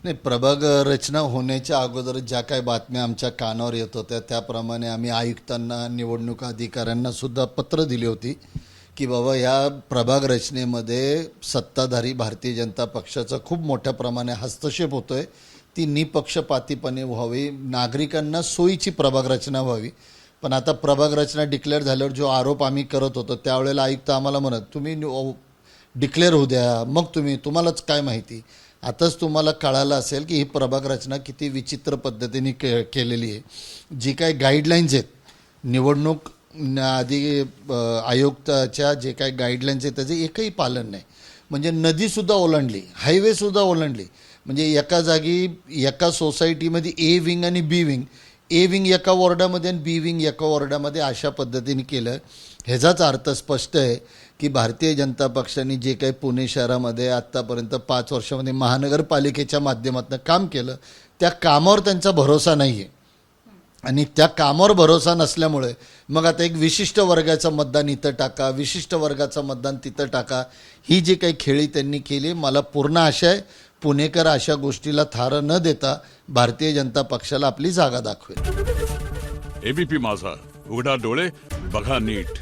नाही, प्रभाग रचना होण्याच्या अगोदर ज्या काही बातम्या आमच्या कानावर येत होत्या त्याप्रमाणे आम्ही आयुक्तांना, निवडणूक अधिकाऱ्यांना सुद्धा पत्र दिली होती की बाबा या प्रभाग रचनेमध्ये सत्ताधारी भारतीय जनता पक्षाचा खूप मोठ्या प्रमाणे हस्तक्षेप होतोय, ती निपक्षपातीपणे व्हावी, नागरिकांना सोयीची प्रभाग रचना व्हावी. पण आता प्रभाग रचना डिक्लेअर झाल्यावर जो आरोप आम्ही करत होतो त्यावेळेला आयुक्त आम्हाला म्हणत तुम्ही डिक्लेअर होऊ द्या, मग तुम्हालाच काय माहिती. आताच तुम्हाला कळालं असेल की ही प्रभाग रचना किती विचित्र पद्धतीने केलेली आहे. जी काही गाईडलाईन्स आहेत निवडणूक आयुक्ताच्या, जे काही गाईडलाईन्स आहेत त्याचे एकही पालन नाही. म्हणजे नदीसुद्धा ओलांडली, हायवेसुद्धा ओलांडली. म्हणजे एका जागी एका सोसायटीमध्ये ए विंग आणि बी विंग, ए विंग एका वॉर्डामध्ये आणि बी विंग एका वॉर्डामध्ये अशा पद्धतीने केलं. ह्याचाच अर्थ स्पष्ट आहे की भारतीय जनता पक्षाने जे काही पुणे शहरामध्ये आत्तापर्यंत 5 वर्षामध्ये महानगरपालिकेच्या माध्यमातून काम केलं त्या कामावर त्यांचा भरोसा नाही आहे. आणि त्या कामावर भरोसा नसल्यामुळे मग आता एक विशिष्ट वर्गाचं मतदान इथं टाका, विशिष्ट वर्गाचं मतदान तिथं टाका, ही जी काही खेळी त्यांनी केली. मला पूर्ण आशा आहे पुणेकर अशा गोष्टीला थारा न देता भारतीय जनता पक्षाला आपली जागा दाखवेल. एबीपी माझा, उघडा डोळे बघा नीट.